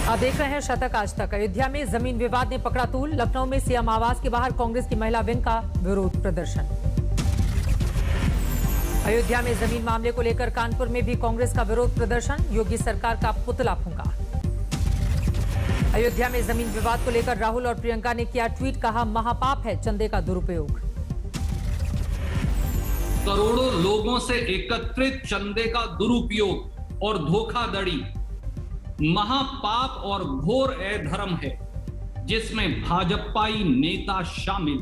आप देख रहे हैं शतक आज तक। अयोध्या में जमीन विवाद ने पकड़ा तूल। लखनऊ में सीएम आवास के बाहर कांग्रेस की महिला विंग का विरोध प्रदर्शन। अयोध्या में जमीन मामले को लेकर कानपुर में भी कांग्रेस का विरोध प्रदर्शन। योगी सरकार का पुतला फूंका। अयोध्या में जमीन विवाद को लेकर राहुल और प्रियंका ने किया ट्वीट, कहा महापाप है चंदे का दुरुपयोग। करोड़ों लोगों से एकत्रित चंदे का दुरुपयोग और धोखाधड़ी महापाप और घोर अधर्म है, जिसमें भाजपाई नेता शामिल।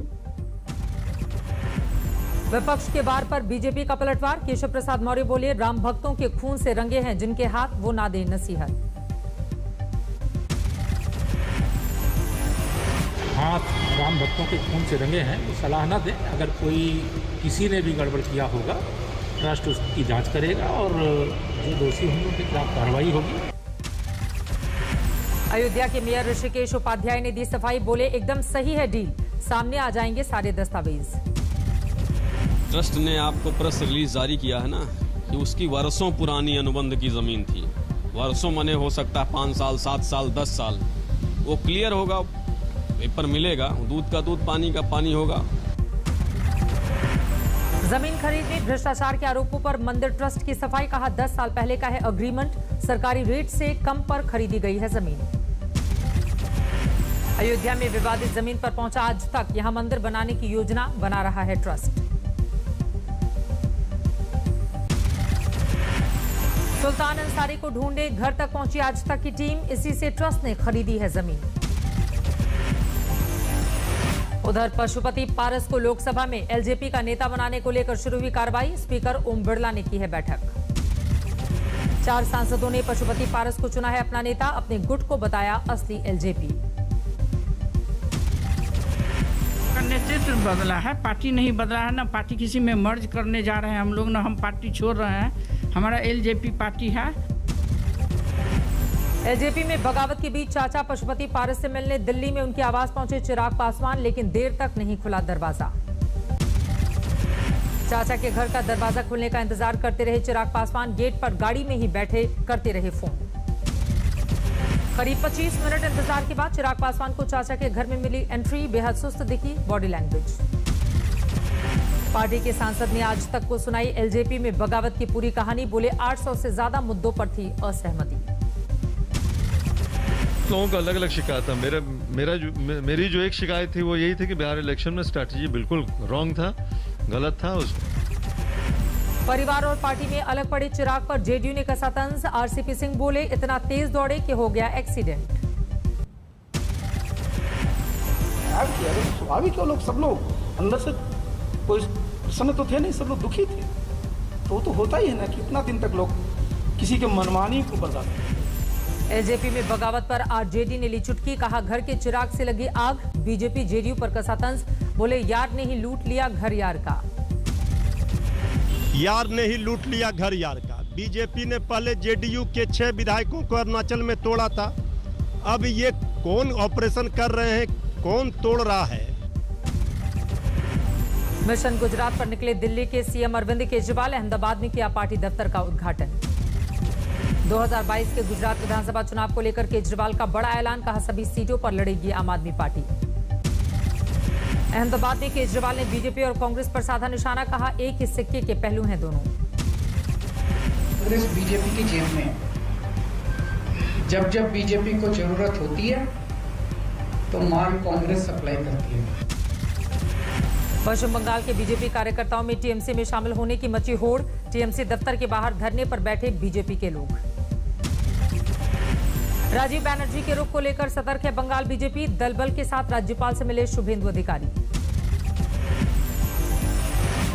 विपक्ष के वार पर बीजेपी का पलटवार। केशव प्रसाद मौर्य बोले, राम भक्तों के खून से रंगे हैं जिनके हाथ, वो ना दे नसीहत। हाथ राम भक्तों के खून से रंगे हैं, वो सलाह न दें। अगर कोई किसी ने भी गड़बड़ किया होगा, ट्रस्ट उसकी जांच करेगा और जो दोषी होंगे उनके खिलाफ कार्रवाई होगी। अयोध्या के मेयर ऋषिकेश उपाध्याय ने दी सफाई, बोले एकदम सही है डील, सामने आ जाएंगे सारे दस्तावेज। ट्रस्ट ने आपको प्रेस रिलीज जारी किया है ना कि उसकी वर्षों पुरानी अनुबंध की जमीन थी। वर्षों मने हो सकता है 5 साल, 7 साल, 10 साल, वो क्लियर होगा, पेपर मिलेगा, दूध का दूध, पानी का पानी होगा। जमीन खरीद में भ्रष्टाचार के आरोपों पर मंदिर ट्रस्ट की सफाई, कहा 10 साल पहले का है अग्रीमेंट, सरकारी रेट से कम पर खरीदी गई है जमीन। अयोध्या में विवादित जमीन पर पहुंचा आज तक, यहां मंदिर बनाने की योजना बना रहा है ट्रस्ट। सुल्तान अंसारी को ढूंढे घर तक पहुंची आज तक की टीम, इसी से ट्रस्ट ने खरीदी है जमीन। उधर पशुपति पारस को लोकसभा में एलजेपी का नेता बनाने को लेकर शुरू हुई कार्रवाई। स्पीकर ओम बिरला ने की है बैठक। 4 सांसदों ने पशुपति पारस को चुना है अपना नेता, अपने गुट को बताया असली एलजेपी। नेतृत्व बदला है, पार्टी नहीं बदला है ना। पार्टी किसी में मर्ज करने जा रहे हैं हम लोग, ना हम पार्टी छोड़ रहे हैं। हमारा एलजेपी पार्टी है। एलजेपी में बगावत के बीच चाचा पशुपति पारस से मिलने दिल्ली में उनके आवास पहुंचे चिराग पासवान, लेकिन देर तक नहीं खुला दरवाजा। चाचा के घर का दरवाजा खुलने का इंतजार करते रहे चिराग पासवान, गेट पर गाड़ी में ही बैठे करते रहे फोन। करीब 25 मिनट इंतजार के बाद चिराग पासवान को चाचा के घर में मिली एंट्री, बेहद सुस्त दिखी बॉडी लैंग्वेज। पार्टी के सांसद ने आज तक को सुनाई एलजेपी में बगावत की पूरी कहानी, बोले 800 से ज्यादा मुद्दों पर थी असहमति। लोगों का अलग अलग शिकायत था। मेरी जो एक शिकायत थी वो यही थी कि बिहार इलेक्शन में स्ट्रैटेजी बिल्कुल रॉन्ग था, गलत था। परिवार और पार्टी में अलग पड़े चिराग पर जेडीयू ने कसा तंज। आरसीपी सिंह बोले, इतना तेज दौड़े कि हो गया एक्सीडेंट। स्वाभाविक है, लोग सब लोग अंदर से कोई प्रसन्न तो थे नहीं, सब लोग दुखी थे। तो होता ही है ना कि इतना दिन तक लोग किसी के मनमानी को बर्दाश्त। एलजेपी में बगावत पर आरजेडी ने ली चुटकी, कहा घर के चिराग से लगी आग। बीजेपी जेडीयू पर कसा तंज, बोले यार ने ही लूट लिया घर यार का। यार ने ही लूट लिया घर यार का। बीजेपी ने पहले जेडीयू के 6 विधायकों को अरुणाचल में तोड़ा था, अब ये कौन ऑपरेशन कर रहे हैं, कौन तोड़ रहा है। मिशन गुजरात पर निकले दिल्ली के सीएम अरविंद केजरीवाल, अहमदाबाद में किया पार्टी दफ्तर का उद्घाटन। 2022 के गुजरात विधानसभा चुनाव को लेकर केजरीवाल का बड़ा ऐलान, कहा सभी सीटों पर लड़ेगी आम आदमी पार्टी। अहमदाबाद में केजरीवाल ने बीजेपी और कांग्रेस पर साधा निशाना, कहा एक ही सिक्के के पहलू हैं दोनों। कांग्रेस बीजेपी की जेब में, जब जब बीजेपी को जरूरत होती है तो माल कांग्रेस सप्लाई करती है। पश्चिम बंगाल के बीजेपी कार्यकर्ताओं में टीएमसी में शामिल होने की मची होड़। टीएमसी दफ्तर के बाहर धरने पर बैठे बीजेपी के लोग। राजीव बनर्जी के रुख को लेकर सतर्क है बंगाल बीजेपी, दल बल के साथ राज्यपाल से मिले शुभेंदु अधिकारी।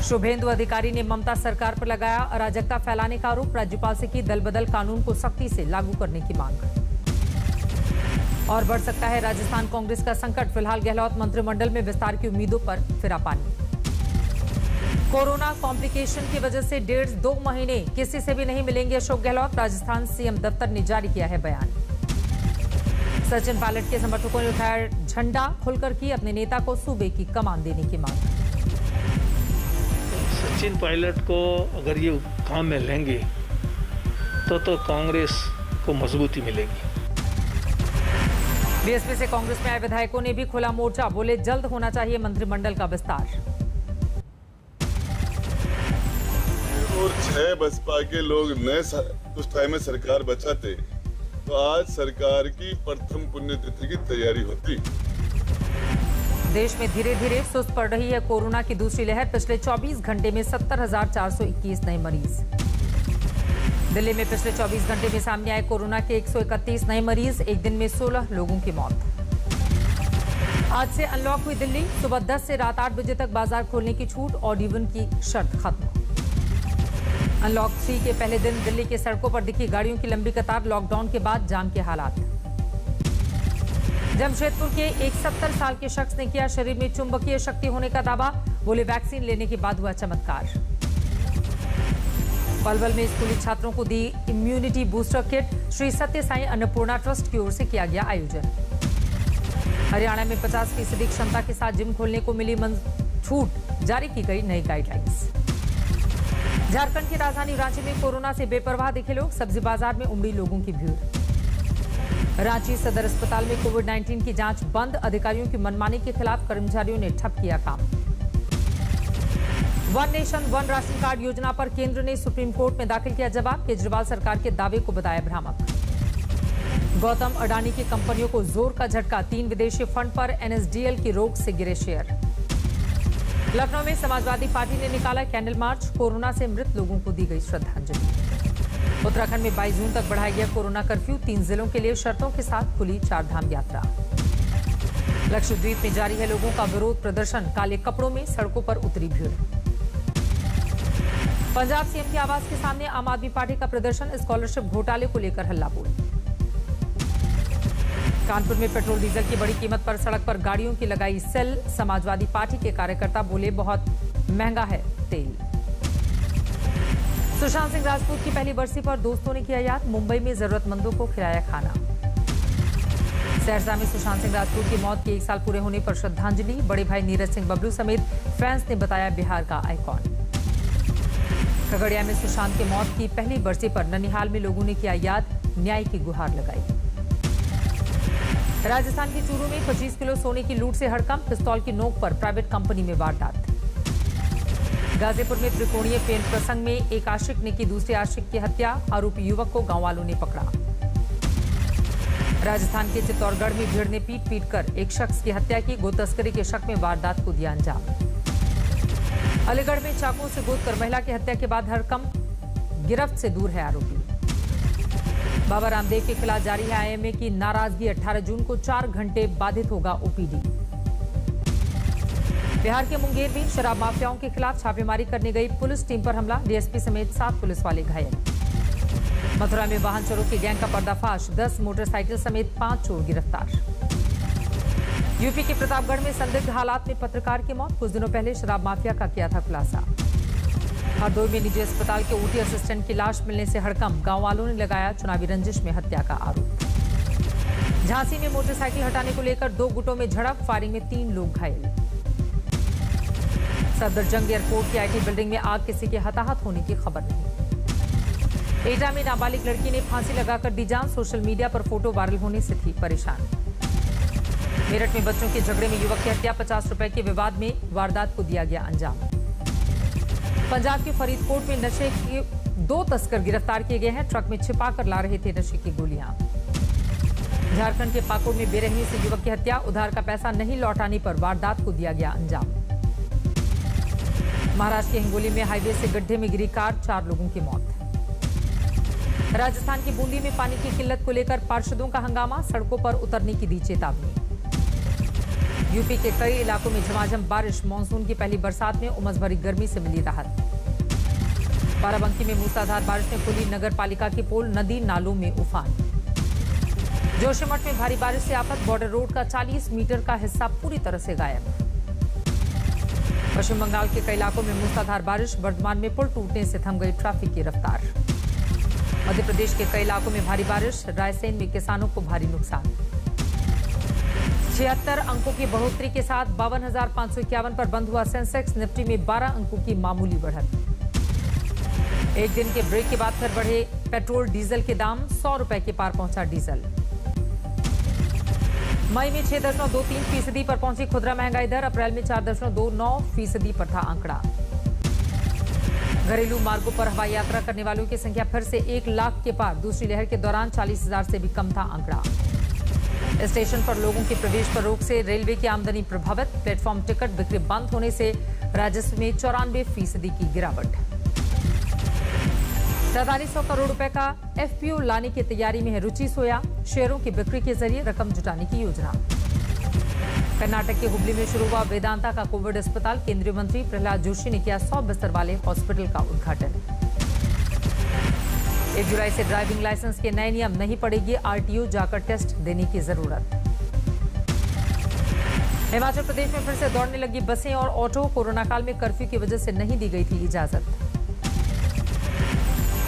शुभेंदु अधिकारी ने ममता सरकार पर लगाया अराजकता फैलाने का आरोप, राज्यपाल से की दल बदल कानून को सख्ती से लागू करने की मांग। और बढ़ सकता है राजस्थान कांग्रेस का संकट, फिलहाल गहलोत मंत्रिमंडल में विस्तार की उम्मीदों पर फिरा पानी। कोरोना कॉम्प्लिकेशन की वजह से 1.5-2 महीने किसी से भी नहीं मिलेंगे अशोक गहलोत, राजस्थान सीएम दफ्तर ने जारी किया है बयान। सचिन पायलट के समर्थकों ने उठाया झंडा, खुलकर की अपने नेता को सूबे की कमान देने की मांग। सचिन पायलट को अगर ये काम में लेंगे तो कांग्रेस को मजबूती मिलेगी। बीएसपी से कांग्रेस में आए विधायकों ने भी खुला मोर्चा, बोले जल्द होना चाहिए मंत्रिमंडल का विस्तार। और 6 बसपा के लोग नए उस टाइम में सरकार बचाते तो आज सरकार की प्रथम पुण्यतिथि की तैयारी होती। देश में धीरे धीरे सुस्त पड़ रही है कोरोना की दूसरी लहर। पिछले 24 घंटे में 70,421 नए मरीज। दिल्ली में पिछले 24 घंटे में सामने आए कोरोना के 131 नए मरीज। एक दिन में 16 लोगों की मौत। आज से अनलॉक हुई दिल्ली। सुबह 10 से रात 8 बजे तक बाजार खोलने की छूट, ऑड इवन की शर्त खत्म। अनलॉक 3 के पहले दिन दिल्ली के सड़कों पर दिखी गाड़ियों की लंबी कतार। लॉकडाउन के बाद जाम के हालात। जमशेदपुर के एक 70 साल के शख्स ने किया शरीर में चुंबकीय शक्ति होने का दावा, बोले वैक्सीन लेने के बाद हुआ चमत्कार। पलवल में स्कूली छात्रों को दी इम्यूनिटी बूस्टर किट। श्री सत्य साई अन्नपूर्णा ट्रस्ट की ओर से किया गया आयोजन। हरियाणा में 50% क्षमता के साथ जिम खोलने को मिली छूट, जारी की गई नई गाइडलाइंस। झारखंड की राजधानी रांची में कोरोना से बेपरवाह दिखे लोग। सब्जी बाजार में उमड़ी लोगों की भीड़। रांची सदर अस्पताल में कोविड-19 की जांच बंद। अधिकारियों की मनमानी के खिलाफ कर्मचारियों ने ठप किया काम। One nation one ration card योजना पर केंद्र ने सुप्रीम कोर्ट में दाखिल किया जवाब। केजरीवाल सरकार के दावे को बताया भ्रामक। गौतम अडानी की कंपनियों को जोर का झटका। 3 विदेशी फंड पर एनएसडीएल की रोक से गिरे शेयर। लखनऊ में समाजवादी पार्टी ने निकाला कैंडल मार्च। कोरोना से मृत लोगों को दी गई श्रद्धांजलि। उत्तराखंड में 22 जून तक बढ़ाया गया कोरोना कर्फ्यू। 3 जिलों के लिए शर्तों के साथ खुली 4 धाम यात्रा। लक्षद्वीप में जारी है लोगों का विरोध प्रदर्शन। काले कपड़ों में सड़कों पर उतरी भीड़। पंजाब सीएम के आवास के सामने आम आदमी पार्टी का प्रदर्शन। स्कॉलरशिप घोटाले को लेकर हल्ला बोल। कानपुर में पेट्रोल डीजल की बड़ी कीमत पर सड़क पर गाड़ियों की लगाई सेल। समाजवादी पार्टी के कार्यकर्ता बोले बहुत महंगा है तेल। सुशांत सिंह राजपूत की पहली बरसी पर दोस्तों ने किया याद। मुंबई में जरूरतमंदों को खिलाया खाना। सहरसा में सुशांत सिंह राजपूत की मौत के 1 साल पूरे होने पर श्रद्धांजलि। बड़े भाई नीरज सिंह बबलू समेत फैंस ने बताया बिहार का आइकॉन। खगड़िया में सुशांत की मौत की पहली बरसी पर ननिहाल में लोगों ने किया याद, न्याय की गुहार लगाई। राजस्थान के चूरू में 25 किलो सोने की लूट से हड़कंप। पिस्तौल की नोक पर प्राइवेट कंपनी में वारदात। गाजीपुर में त्रिकोणीय प्रेम प्रसंग में एक आशिक ने की दूसरे आशिक की हत्या। आरोपी युवक को गांव वालों ने पकड़ा। राजस्थान के चित्तौड़गढ़ में भीड़ ने पीट कर एक शख्स की हत्या की। गो तस्करी के शक में वारदात को दिया अंजाम। अलीगढ़ में चाकुओं से गोदकर महिला की हत्या के बाद हड़कंप। गिरफ्त से दूर है आरोपी। बाबा रामदेव के खिलाफ जारी है आईएमए की नाराजगी। 18 जून को 4 घंटे बाधित होगा ओपीडी। बिहार के मुंगेर में शराब माफियाओं के खिलाफ छापेमारी करने गई पुलिस टीम पर हमला। डीएसपी समेत 7 पुलिस वाले घायल। मथुरा में वाहन चोरों की गैंग का पर्दाफाश। 10 मोटरसाइकिल समेत 5 चोर गिरफ्तार। यूपी के प्रतापगढ़ में संदिग्ध हालात में पत्रकार की मौत। कुछ दिनों पहले शराब माफिया का किया था खुलासा। हरदोई में निजी अस्पताल के ओटी असिस्टेंट की लाश मिलने से हड़कंप। गांव वालों ने लगाया चुनावी रंजिश में हत्या का आरोप। झांसी में मोटरसाइकिल हटाने को लेकर 2 गुटों में झड़प। फायरिंग में 3 लोग घायल। सफदरजंग एयरपोर्ट की आईटी बिल्डिंग में आग। किसी के हताहत होने की खबर नहीं। एटा में नाबालिग लड़की ने फांसी लगाकर दी जान। सोशल मीडिया पर फोटो वायरल होने से थी परेशान। मेरठ में बच्चों के झगड़े में युवक की हत्या। 50 रुपए के विवाद में वारदात को दिया गया अंजाम। पंजाब के फरीदकोट में नशे के 2 तस्कर गिरफ्तार किए गए हैं। ट्रक में छिपाकर ला रहे थे नशे की गोलियां। झारखंड के पाकुड़ में बेरहमी से युवक की हत्या। उधार का पैसा नहीं लौटाने पर वारदात को दिया गया अंजाम। महाराष्ट्र के हिंगोली में हाईवे से गड्ढे में गिरी कार। 4 लोगों की मौत। राजस्थान की बूंदी में पानी की किल्लत को लेकर पार्षदों का हंगामा। सड़कों पर उतरने की दी चेतावनी। यूपी के कई इलाकों में झमाझम बारिश। मानसून की पहली बरसात में उमस भरी गर्मी से मिली राहत। बाराबंकी में मूसलाधार बारिश ने खोली नगर पालिका की पोल। नदी नालों में उफान। जोशीमठ में भारी बारिश से आफत। बॉर्डर रोड का 40 मीटर का हिस्सा पूरी तरह से गायब। पश्चिम बंगाल के कई इलाकों में मूसलाधार बारिश। वर्धमान में पुल टूटने से थम गई ट्रैफिक की रफ्तार। मध्य प्रदेश के कई इलाकों में भारी बारिश। रायसेन में किसानों को भारी नुकसान। 76 अंकों की बढ़ोतरी के साथ 52,551 पर बंद हुआ सेंसेक्स। निफ्टी में 12 अंकों की मामूली बढ़त। एक दिन के ब्रेक के बाद फिर बढ़े पेट्रोल डीजल के दाम। 100 रुपए के पार पहुंचा डीजल। मई में 6.23% पर पहुंची खुदरा महंगाई दर, अप्रैल में 4.29% पर था आंकड़ा। घरेलू मार्गों पर हवाई यात्रा करने वालों की संख्या फिर से 1 लाख के पार, दूसरी लहर के दौरान 40,000 से भी कम था आंकड़ा। स्टेशन पर लोगों के प्रवेश पर रोक से रेलवे की आमदनी प्रभावित, प्लेटफॉर्म टिकट बिक्री बंद होने से राजस्व में 94% की गिरावट। 4300 करोड़ रुपए का एफपीओ लाने की तैयारी में है रुचि सोया, शेयरों की बिक्री के जरिए रकम जुटाने की योजना। कर्नाटक के हुबली में शुरू हुआ वेदांता का कोविड अस्पताल, केंद्रीय मंत्री प्रहलाद जोशी ने किया 100 बिस्तर वाले हॉस्पिटल का उद्घाटन। 1 जुलाई से ड्राइविंग लाइसेंस के नए नियम, नहीं पड़ेगी आरटीओ जाकर टेस्ट देने की जरूरत। हिमाचल प्रदेश में फिर से दौड़ने लगी बसें और ऑटो, कोरोना काल में कर्फ्यू की वजह से नहीं दी गई थी इजाजत।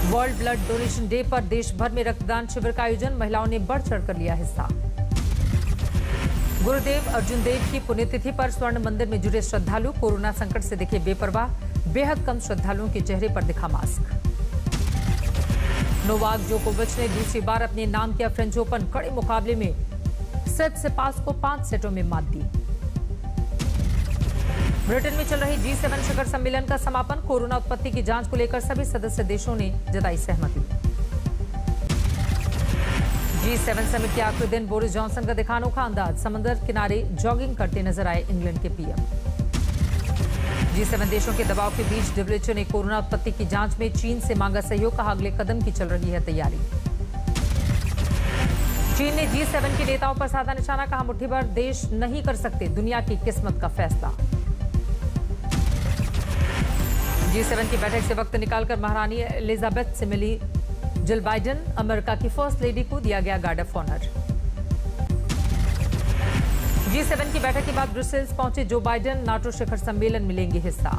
वर्ल्ड ब्लड डोनेशन डे पर देश भर में रक्तदान शिविर का आयोजन, महिलाओं ने बढ़ चढ़कर लिया हिस्सा। गुरुदेव अर्जुन देव की पुण्यतिथि पर स्वर्ण मंदिर में जुटे श्रद्धालु, कोरोना संकट से दिखे बेपरवाह, बेहद कम श्रद्धालुओं के चेहरे पर दिखा मास्क। नोवाक जोकोविच ने दूसरी बार अपने नाम किया फ्रेंच ओपन, कड़े मुकाबले में सिपास को 5 सेटों में मात दी। ब्रिटेन में चल रही G7 शिखर सम्मेलन का समापन, कोरोना उत्पत्ति की जांच को लेकर सभी सदस्य देशों ने जताई सहमति। G7 समिट के आखिरी दिन बोरिस जॉनसन का दिखा अनोखा अंदाज, समंदर किनारे जॉगिंग करते नजर आए इंग्लैंड के पीएम। G7 देशों के दबाव के बीच WHO ने कोरोना उत्पत्ति की जांच में चीन से मांगा सहयोग, कहा अगले कदम की चल रही है तैयारी। चीन ने G7 के नेताओं पर साधा निशाना, कहा मुट्ठीभर देश नहीं कर सकते दुनिया की किस्मत का फैसला। G7 की बैठक से वक्त निकालकर महारानी एलिजाबेथ से मिली जिल बाइडेन, अमेरिका की फर्स्ट लेडी को दिया गया गार्ड ऑफ ऑनर। G7 की बैठक के बाद ब्रुसेल्स पहुंचे जो बाइडेन, नाटो शिखर सम्मेलन में लेंगे हिस्सा।